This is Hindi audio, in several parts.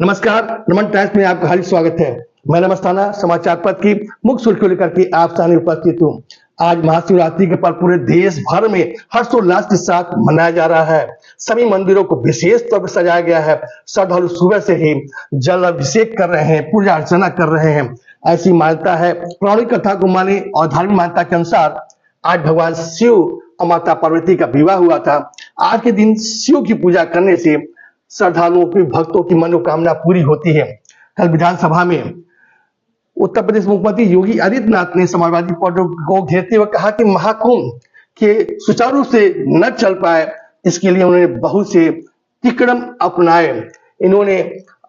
नमस्कार। नमन टाइम्स में आपका हार्दिक स्वागत है। मैं नमस्ताना समाचार पत्र की मुख्य सुर्खियों लेकर के आप सामने उपस्थित हूँ। आज महाशिवरात्रि के पर्व पूरे देश भर में हर्षोल्लास के साथ मनाया जा रहा है। सभी मंदिरों को विशेष तौर पर सजाया गया है। श्रद्धालु सुबह से ही जल अभिषेक कर रहे हैं, पूजा अर्चना कर रहे हैं। ऐसी मान्यता है। पौराणिक कथा को माने और धार्मिक मान्यता के अनुसार आज भगवान शिव और माता पार्वती का विवाह हुआ था। आज के दिन शिव की पूजा करने से श्रद्धालुओं की भक्तों की मनोकामना पूरी होती है। कल विधानसभा में उत्तर प्रदेश मुख्यमंत्री योगी आदित्यनाथ ने समाजवादी पार्टी को घेरते हुए कहा कि महाकुंभ के सुचारू रूप से न चल पाए, इसके लिए उन्होंने बहुत से तिकड़म अपनाए। इन्होंने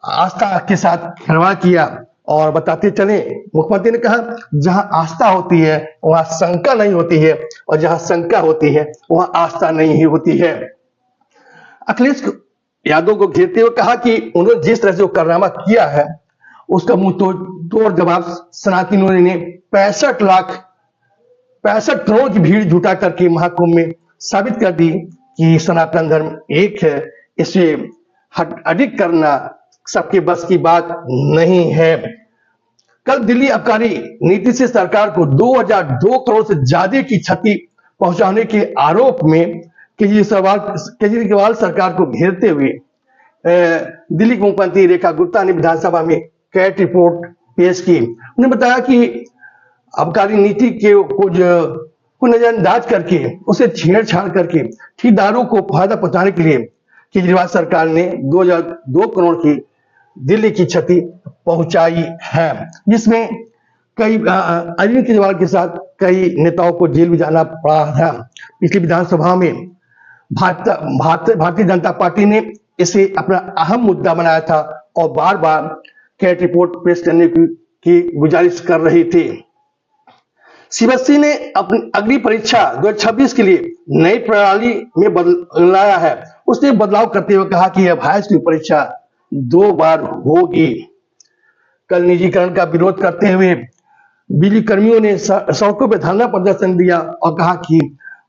आस्था के साथ खिलवाड़ किया और बताते चले, मुख्यमंत्री ने कहा जहां आस्था होती है वहां शंका नहीं होती है और जहां शंका होती है वहां आस्था नहीं होती है। अखिलेश यादव को घेरते हुए कहा कि उन्होंने जिस तरह से वो कारनामा किया है उसका मुंह तोड़ जवाब सनातनियों ने 65 करोड़ की भीड़ जुटा करके महाकुंभ में साबित कर दी कि सनातन धर्म एक है। इसे अधिक करना सबके बस की बात नहीं है। कल दिल्ली आबकारी नीति से सरकार को 2002 करोड़ से ज्यादा की क्षति पहुंचाने के आरोप में केजरीवाल सरकार को घेरते हुए दिल्ली की मुख्यमंत्री रेखा गुप्ता ने विधानसभा में कैट रिपोर्ट पेश की। उन्होंने बताया कि आबकारी नीति के को नजरअंदाज करके उसे छेड़छाड़ करके ठेकेदारों को फायदा पहुंचाने के लिए केजरीवाल सरकार ने 2002 करोड़ की दिल्ली की क्षति पहुंचाई है, जिसमें कई अरविंद केजरीवाल के साथ कई नेताओं को जेल भी जाना पड़ा था। पिछली विधानसभा में भारतीय जनता पार्टी ने इसे अपना अहम मुद्दा बनाया था और बार बार कैट रिपोर्ट पेश करने की गुजारिश कर रही थी। सीबीएसई ने अपनी अगली परीक्षा 2026 के लिए नई प्रणाली में बदलाया है। उसने बदलाव करते हुए कहा कि अब हाई स्कूल परीक्षा 2 बार होगी। कल निजीकरण का विरोध करते हुए बिजली कर्मियों ने सड़कों पर धरना प्रदर्शन दिया और कहा कि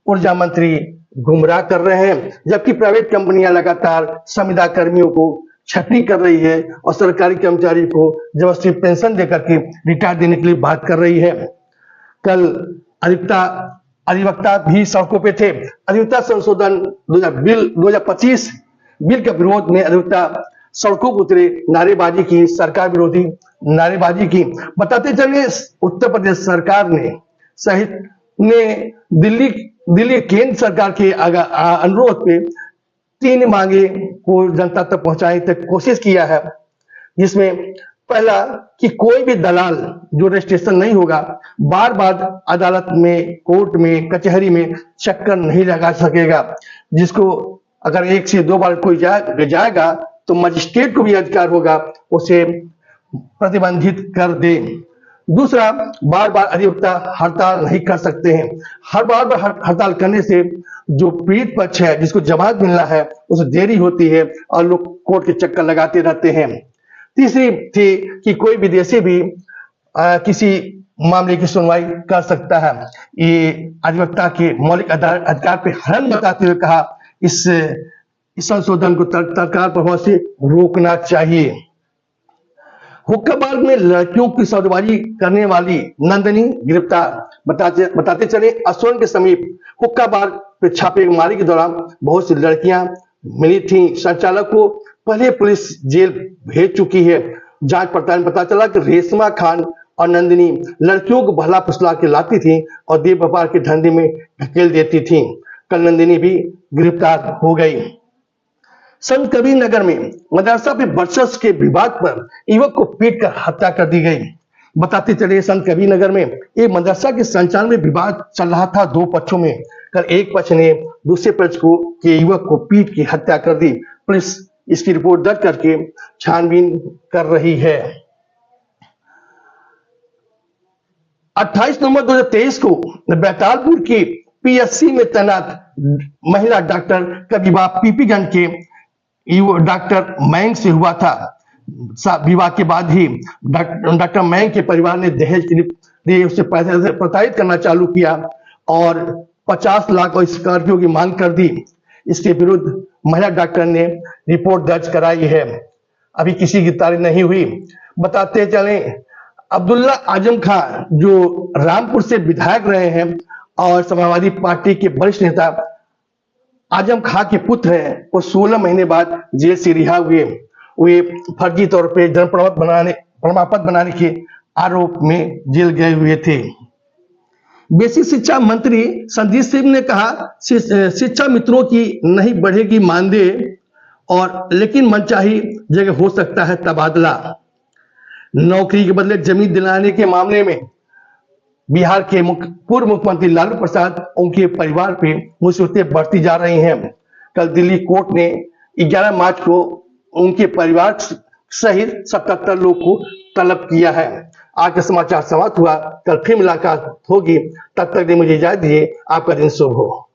ऊर्जा मंत्री गुमराह कर रहे हैं, जबकि प्राइवेट कंपनियां लगातार संविदा कर्मियों को छटनी कर रही है और सरकारी कर्मचारी को जबरदस्ती पेंशन देकर के रिटायर देने के लिए बात कर रही है। कल अधिवक्ता भी सड़कों पे थे। अधिवक्ता संशोधन 2025 बिल के विरोध में अधिवक्ता सड़कों पर उतरे, नारेबाजी की, सरकार विरोधी नारेबाजी की। बताते चले उत्तर प्रदेश सरकार ने दिल्ली केंद्र सरकार के अनुरोध पे 3 मांगे को जनता तक पहुंचाने तक कोशिश किया है, जिसमें पहला कि कोई भी दलाल जो रजिस्ट्रेशन नहीं होगा बार बार अदालत में, कोर्ट में, कचहरी में चक्कर नहीं लगा सकेगा, जिसको अगर 1 से 2 बार कोई जाएगा तो मजिस्ट्रेट को भी अधिकार होगा उसे प्रतिबंधित कर दे। दूसरा, बार बार अधिवक्ता हड़ताल नहीं कर सकते हैं। हर बार हड़ताल करने से जो पीड़ित पक्ष है, जिसको जवाब मिलना है, उसे देरी होती है और लोग कोर्ट के चक्कर लगाते रहते हैं। तीसरी थी कि कोई विदेशी भी किसी मामले की सुनवाई कर सकता है। ये अधिवक्ता के मौलिक अधिकार पे हनन बताते हुए कहा इस संशोधन को तत्काल प्रभाव से रोकना चाहिए। हुक्का बार में लड़कियों की सौदेबाजी करने वाली नंदिनी गिरफ्तार। बताते चले असोन के समीप हुक्का बार पे छापेमारी के दौरान बहुत सी लड़कियां मिली थी। संचालक को पहले पुलिस जेल भेज चुकी है। जांच पड़ताल में पता चला कि रेशमा खान और नंदिनी लड़कियों को भला फुसला के लाती थी और देह व्यापार के धंधे में ढकेल देती थी। कल नंदिनी भी गिरफ्तार हो गई। संत कबीर नगर में मदरसा पे बर्चस के विवाद पर युवक को पीटकर हत्या कर दी गई। बताते चले संत कबीर नगर में एक मदरसा के संचालन में विवाद चल रहा था 2 पक्षों में। कल एक पक्ष ने दूसरे पक्ष के युवक को पीट की हत्या कर दी। पुलिस इसकी रिपोर्ट दर्ज करके छानबीन कर रही है। 28 नवंबर 2023 को बैतालपुर के पीएचसी में तैनात महिला डॉक्टर का विवाह पीपीगंज के डॉक्टर मयंक से हुआ था। विवाह के बाद ही डॉक्टर मयंक के परिवार ने दहेज के लिए उससे पैसे प्रताड़ित करना चालू किया और 50 लाख और स्कॉर्पियो की मांग कर दी। इसके विरुद्ध महिला डॉक्टर ने रिपोर्ट दर्ज कराई है। अभी किसी की गिरफ्तारी नहीं हुई। बताते चले अब्दुल्ला आजम खान जो रामपुर से विधायक रहे हैं और समाजवादी पार्टी के वरिष्ठ नेता आजम खां के पुत्र हैं, वो 16 महीने बाद जेल से रिहा हुए। वे फर्जी तौर पे जन्म प्रमाण पत्र बनाने के आरोप में जेल गए हुए थे। बेसिक शिक्षा मंत्री संदीप सिंह ने कहा शिक्षा मित्रों की नहीं बढ़ेगी मानदेय और लेकिन मनचाही जगह हो सकता है तबादला। नौकरी के बदले जमीन दिलाने के मामले में बिहार के पूर्व मुख्यमंत्री लालू प्रसाद उनके परिवार पे मुसीबतें बढ़ती जा रही हैं। कल दिल्ली कोर्ट ने 11 मार्च को उनके परिवार सहित 77 लोग को तलब किया है। आज का समाचार समाप्त हुआ, कल फिर मुलाकात होगी, तब तक मुझे इजाजत दीजिए। आपका दिन शुभ हो।